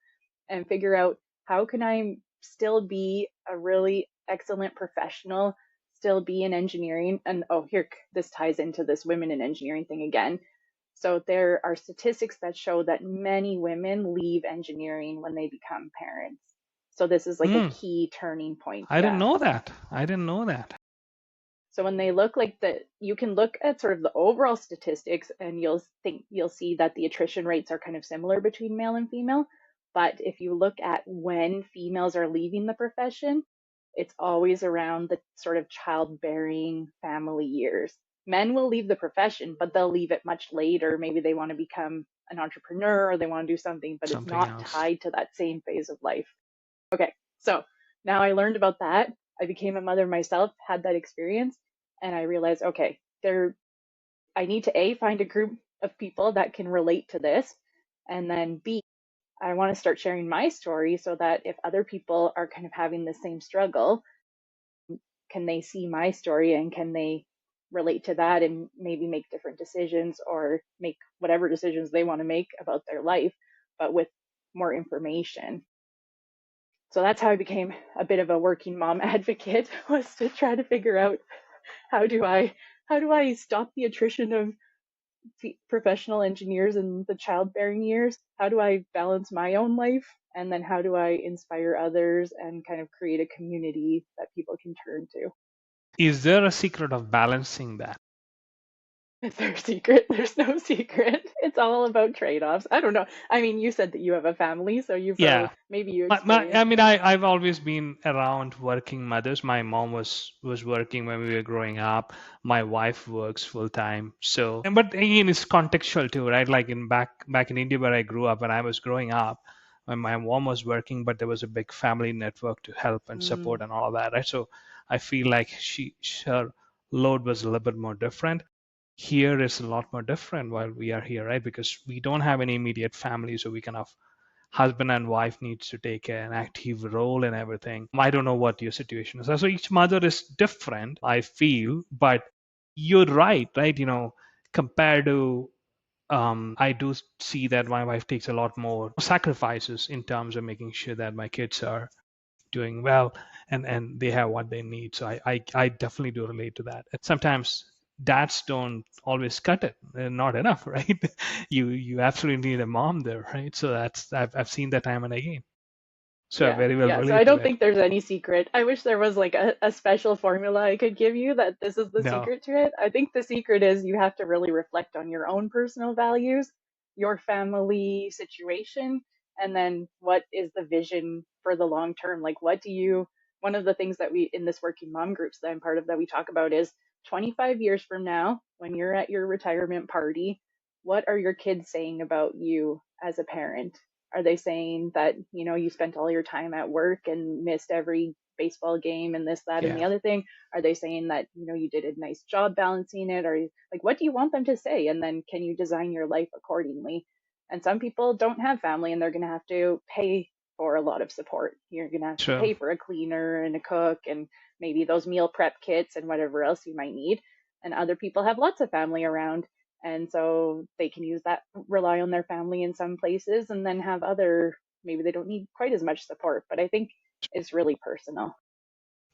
and figure out how can I still be a really excellent professional, still be in engineering? And oh, here this ties into this women in engineering thing again. So there are statistics that show that many women leave engineering when they become parents. So this is like a Hmm. key turning point. I didn't Yeah. know that. I didn't know that. So when they look like you can look at sort of the overall statistics and you'll see that the attrition rates are kind of similar between male and female. But if you look at when females are leaving the profession, it's always around the sort of childbearing family years. Men will leave the profession, but they'll leave it much later. Maybe they want to become an entrepreneur or they want to do something, but it's Something not else. tied to that same phase of life. Okay, so now I learned about that. I became a mother myself, had that experience, and I realized, okay, I need to A, find a group of people that can relate to this, and then B, I want to start sharing my story so that if other people are kind of having the same struggle, can they see my story and can they relate to that and maybe make different decisions or make whatever decisions they want to make about their life, but with more information. So that's how I became a bit of a working mom advocate, was to try to figure out how do I stop the attrition of professional engineers in the childbearing years? How do I balance my own life? And then how do I inspire others and kind of create a community that people can turn to? Is there a secret of balancing that? Is there a secret? There's no secret. It's all about trade-offs. I don't know. I mean, you said that you have a family, so you Yeah. probably maybe you I experienced. mean, I've always been around working mothers. My mom was working when we were growing up. My wife works full time. So, but again, it's contextual too, right? Like in back in India where I grew up, when I was growing up, when my mom was working, but there was a big family network to help and Mm, support and all of that, right? So I feel like her load was a little bit more different. here is a lot more different while we are here, right? Because we don't have any immediate family, so we kind of husband and wife needs to take an active role in everything. I don't know what your situation is. So each mother is different, I feel, but you're right? Compared to I do see that my wife takes a lot more sacrifices in terms of making sure that my kids are doing well and they have what they need. So I definitely do relate to that. And sometimes dads don't always cut it. They're not enough, right? You absolutely need a mom there, right? So I've seen that time and again. So I Yeah, very well yeah. So I relate to don't it. think there's any secret. I wish there was like a special formula I could give you that this is the No, secret to it. I think the secret is you have to really reflect on your own personal values, your family situation, and then what is the vision for the long term? Like, what do you, one of the things that we in this working mom groups that I'm part of that we talk about is 25 years from now, when you're at your retirement party, what are your kids saying about you as a parent? Are they saying that, you spent all your time at work and missed every baseball game and this, that, and the yeah, other thing? Are they saying that, you did a nice job balancing it? Or like, what do you want them to say? And then can you design your life accordingly? And some people don't have family and they're going to have to pay for a lot of support. You're going to have to true. pay for a cleaner and a cook and maybe those meal prep kits and whatever else you might need. And other people have lots of family around and so they can use that, rely on their family in some places, and then have other, maybe they don't need quite as much support. But I think it's really personal.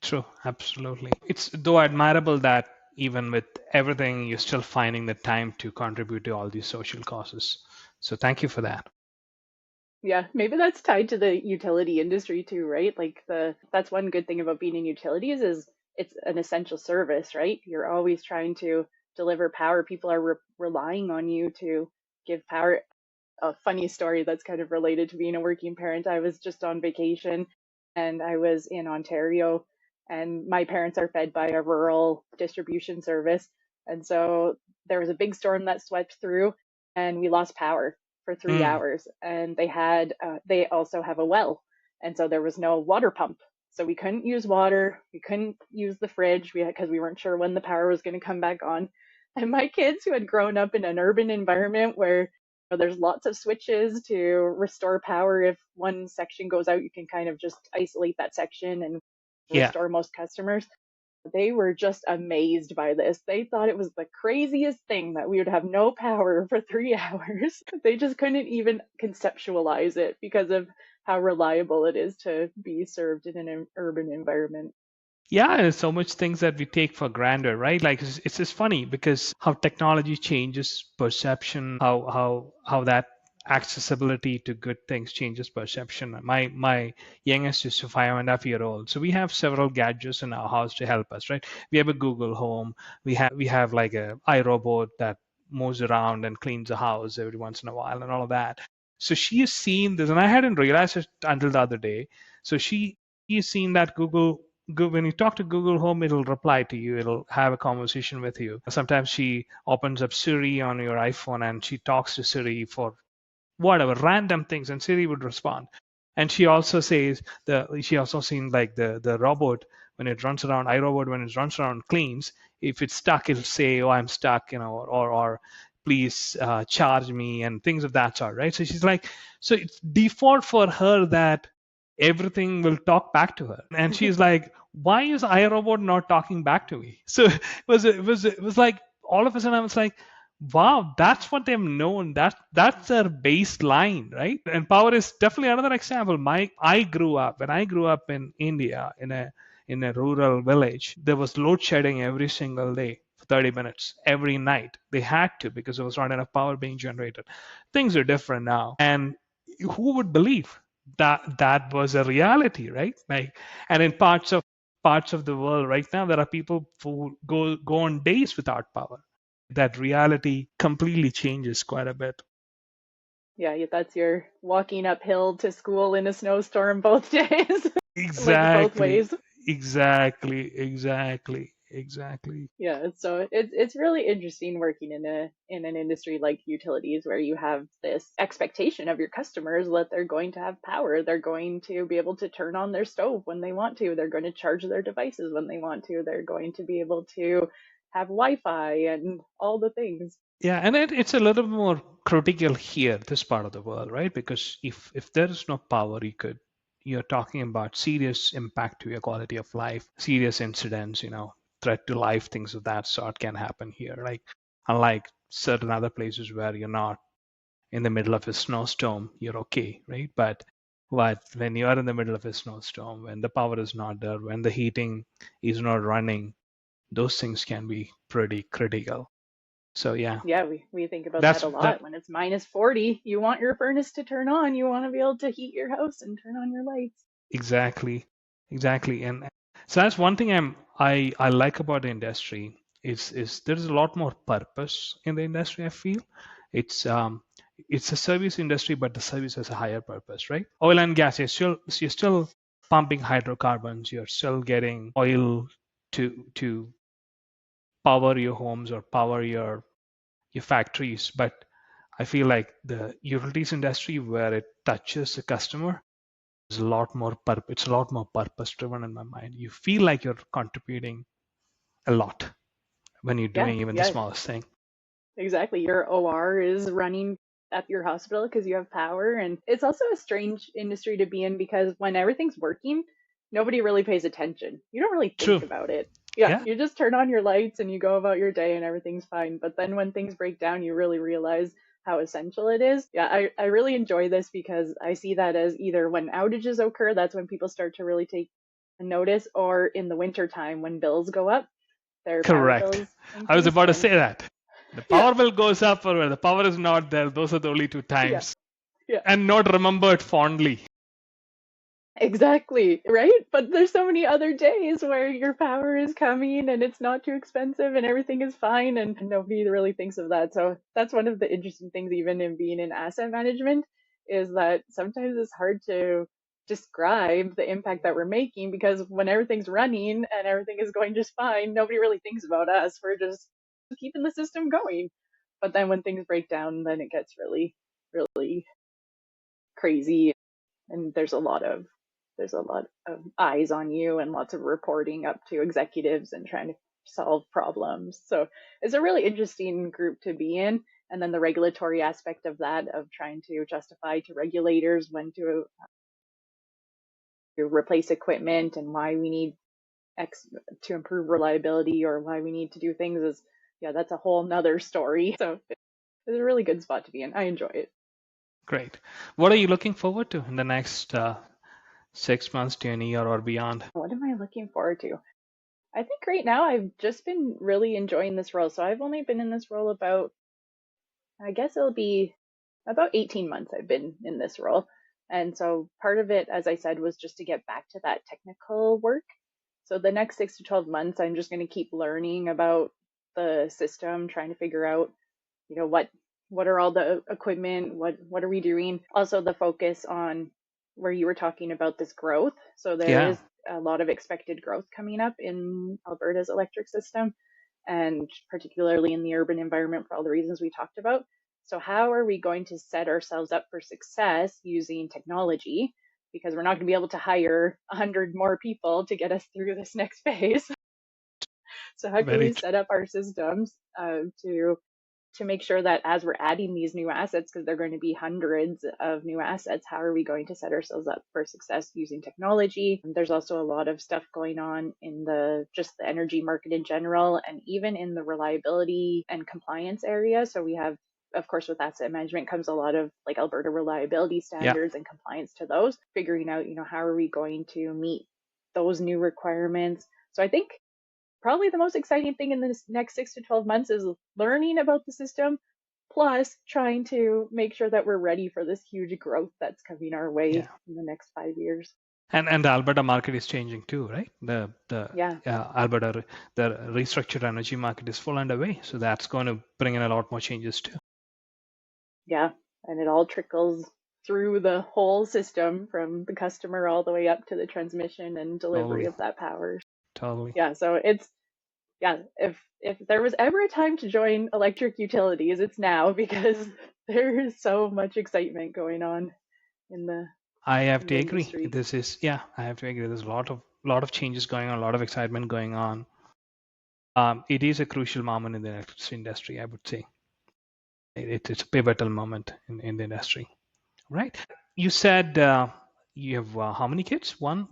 True, absolutely. It's though admirable that even with everything, you're still finding the time to contribute to all these social causes. So thank you for that. Yeah, maybe that's tied to the utility industry too, right? Like that's one good thing about being in utilities is it's an essential service, right? You're always trying to deliver power. People are relying on you to give power. A funny story that's kind of related to being a working parent. I was just on vacation and I was in Ontario, and my parents are fed by a rural distribution service. And so there was a big storm that swept through, and we lost power for three Mm, hours. And they also have a well. And so there was no water pump. So we couldn't use water. We couldn't use the fridge because we weren't sure when the power was going to come back on. And my kids, who had grown up in an urban environment where there's lots of switches to restore power. If one section goes out, you can kind of just isolate that section and yeah. restore most customers. They were just amazed by this. They thought it was the craziest thing that we would have no power for 3 hours. They just couldn't even conceptualize it because of how reliable it is to be served in an urban environment. Yeah, there's so much things that we take for granted, right? Like it's just funny because how technology changes perception, how that accessibility to good things changes perception. My youngest is 5.5 year old, so we have several gadgets in our house to help us, right? We have a Google Home, we have like a iRobot that moves around and cleans the house every once in a while and all of that. So she has seen this, and I hadn't realized it until the other day. So she has seen that when you talk to Google Home, it'll reply to you. It'll have a conversation with you. Sometimes she opens up Siri on your iPhone and she talks to Siri for whatever random things, and Siri would respond. And she also says she also seen like the robot when it runs around, iRobot when it runs around cleans. If it's stuck, it'll say, "Oh, I'm stuck," or please charge me and things of that sort, right? So she's like, so it's default for her that everything will talk back to her, and she's like, why is iRobot not talking back to me? So it was like all of a sudden I was like, wow, that's what they've known. That's their baseline, right? And power is definitely another example. When I grew up in India in a rural village, there was load shedding every single day for 30 minutes every night. They had to because there was not enough power being generated. Things are different now. And who would believe that that was a reality, right? Like, and in parts of the world right now, there are people who go on days without power. That reality completely changes quite a bit. Yeah, that's your walking uphill to school in a snowstorm both days, like both Exactly, ways. exactly. Yeah, so it's really interesting working in an industry like utilities where you have this expectation of your customers that they're going to have power, they're going to be able to turn on their stove when they want to, they're going to charge their devices when they want to, they're going to be able to have Wi-Fi and all the things. Yeah, and it's a little more critical here, this part of the world, right? Because if there is no power, you're talking about serious impact to your quality of life, serious incidents, threat to life, things of that sort can happen here. Like unlike certain other places where you're not in the middle of a snowstorm, you're okay, right? But when you are in the middle of a snowstorm, when the power is not there, when the heating is not running, those things can be pretty critical. So yeah, Yeah, we think about that that's a that lot. When it's minus 40, you want your furnace to turn on. You want to be able to heat your house and turn on your lights. exactly, exactly. And so that's one thing I like about the industry is there's a lot more purpose in the industry. I feel it's um it's a service industry, but the service has a higher purpose, right? Oil and gas, you're still pumping hydrocarbons, you're still getting oil to power your homes or power your factories, but I feel like the utilities industry where it touches the customer is a lot more it's a lot more purpose driven in my mind. You feel like you're contributing a lot when you're Yeah, doing even the yeah, smallest thing. exactly. Your OR is running at your hospital because you have power. And it's also a strange industry to be in because when everything's working, nobody really pays attention. You don't really think True. about it. Yeah, Yeah. you just turn on your lights and you go about your day and everything's fine. But then when things break down, you really realize how essential it is. Yeah, I really enjoy this because I see that as either when outages occur, that's when people start to really take a notice, or in the winter time when bills go up, their power Correct. bills I was increase. about to And say that. The yeah, power bill goes up or when the power is not there. Those are the only two yeah, times. yeah. And not remembered fondly. Exactly, right? But there's so many other days where your power is coming and it's not too expensive and everything is fine, and nobody really thinks of that. So that's one of the interesting things, even in being in asset management, is that sometimes it's hard to describe the impact that we're making because when everything's running and everything is going just fine, nobody really thinks about us. We're just keeping the system going. But then when things break down, then it gets really, really crazy, and there's a lot of eyes on you and lots of reporting up to executives and trying to solve problems. So it's a really interesting group to be in. And then the regulatory aspect of that, of trying to justify to regulators when to replace equipment and why we need X to improve reliability or why we need to do things, is, yeah, that's a whole nother story. So it's a really good spot to be in. I enjoy it. Great. What are you looking forward to in the next 6 months to a year or beyond? What am I looking forward to? I think right now I've just been really enjoying this role. So I've only been in this role about, I guess it'll be about 18 months I've been in this role. And so part of it, as I said, was just to get back to that technical work. So the next 6 to 12 months, I'm just going to keep learning about the system, trying to figure out, what are all the equipment, what are we doing? Also the focus on where you were talking about this growth. So there Yeah, is a lot of expected growth coming up in Alberta's electric system, and particularly in the urban environment for all the reasons we talked about. So how are we going to set ourselves up for success using technology? Because we're not going to be able to hire 100 more people to get us through this next phase. So how can very we true. set up our systems to make sure that as we're adding these new assets, because they're going to be hundreds of new assets, how are we going to set ourselves up for success using technology? There's also a lot of stuff going on in the just the energy market in general, and even in the reliability and compliance area. So we have, of course, with asset management comes a lot of like Alberta reliability Yeah. standards and compliance to those, figuring out, how are we going to meet those new requirements. So I think probably the most exciting thing in this next 6 to 12 months is learning about the system, plus trying to make sure that we're ready for this huge growth that's coming our way Yeah. in the next 5 years. And the Alberta market is changing too, right? The Yeah, Alberta, the restructured energy market is full underway, so that's going to bring in a lot more changes too. yeah. And it all trickles through the whole system from the customer all the way up to the transmission and delivery Totally, of that power. totally. Yeah, so yeah, if there was ever a time to join electric utilities, it's now, because there is so much excitement going on in the I have in to the agree. industry. This is, yeah, I have to agree. There's a lot of changes going on, a lot of excitement going on. It is a crucial moment in the electricity industry, I would say. It's a pivotal moment in the industry, right? You said you have how many kids? One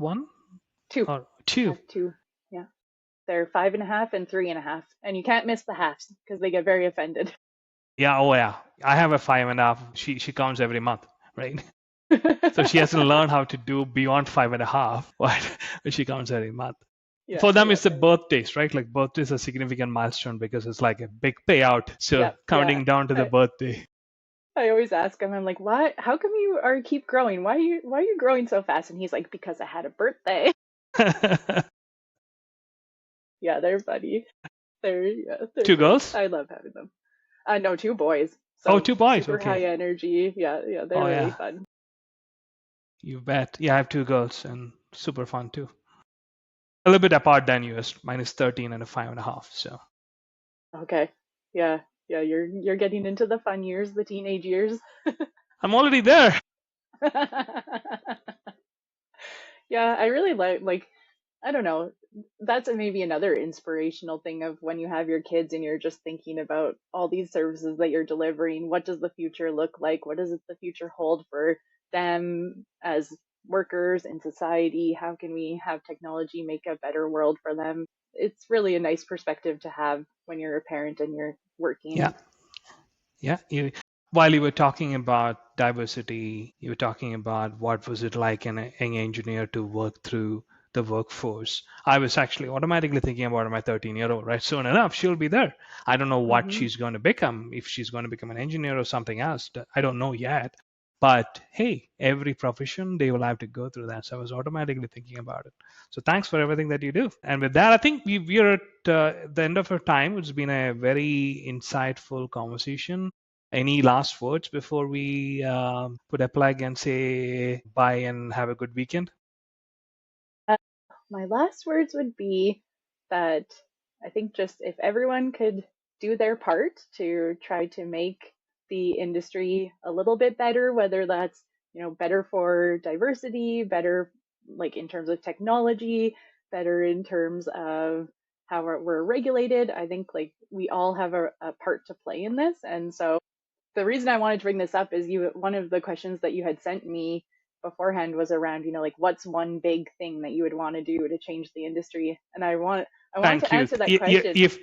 Two. or I two? have two. Yeah. They're 5.5 and 3.5. And you can't miss the halves because they get very offended. Yeah, oh yeah. I have a 5.5. She counts every month, right? So she hasn't learned how to do beyond 5.5, but she counts every month. Yeah, For them, yeah, it's the birthdays, right? Like birthday is a significant milestone because it's like a big payout. So yeah, yeah. counting down to the I, birthday. I always ask him, I'm like, why? How come you are keep growing? Why are you growing so fast? And he's like, because I had a birthday. Yeah, they're funny. They're Two great. girls? I love having them. No, two boys. Oh, So two boys. super Okay. high energy. Yeah, yeah, they're Oh really yeah, fun. you bet. Yeah, I have two girls and super fun too. A little bit apart than yours. Mine is 13 and a 5.5. So Okay. Yeah, yeah, you're getting into the fun years, the teenage years. I'm already there. Yeah, I really like I don't know. That's maybe another inspirational thing of when you have your kids and you're just thinking about all these services that you're delivering. What does the future look like? What does the future hold for them as workers in society? How can we have technology make a better world for them? It's really a nice perspective to have when you're a parent and you're Yeah, working. yeah. While you were talking about diversity, you were talking about what was it like in a young engineer to work through the workforce. I was actually automatically thinking about my 13-year-old, right? Soon enough, she'll be there. I don't know what Hmm. she's going to become, if she's going to become an engineer or something else. I don't know yet. But hey, every profession, they will have to go through that. So I was automatically thinking about it. So thanks for everything that you do. And with that, I think we're at the end of our time. It's been a very insightful conversation. Any last words before we put a plug and say bye and have a good weekend? My last words would be that I think just if everyone could do their part to try to make the industry a little bit better, whether that's, better for diversity, better like in terms of technology, better in terms of how we're regulated. I think like we all have a part to play in this. And so the reason I wanted to bring this up is one of the questions that you had sent me beforehand was around, like what's one big thing that you would want to do to change the industry? And I want Thank to you. answer that question. If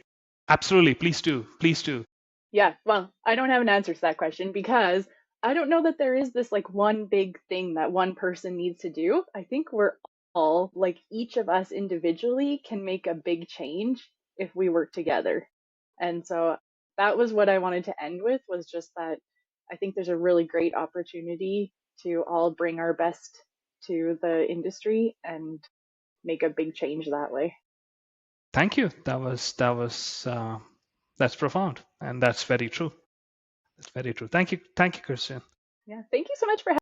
absolutely, please do, please do. Yeah, well, I don't have an answer to that question because I don't know that there is this like one big thing that one person needs to do. I think we're all like each of us individually can make a big change if we work together. And so that was what I wanted to end with was just that I think there's a really great opportunity to all bring our best to the industry and make a big change that way. Thank you. That's profound, and that's very true. That's very true. Thank you, Christian. Yeah, thank you so much for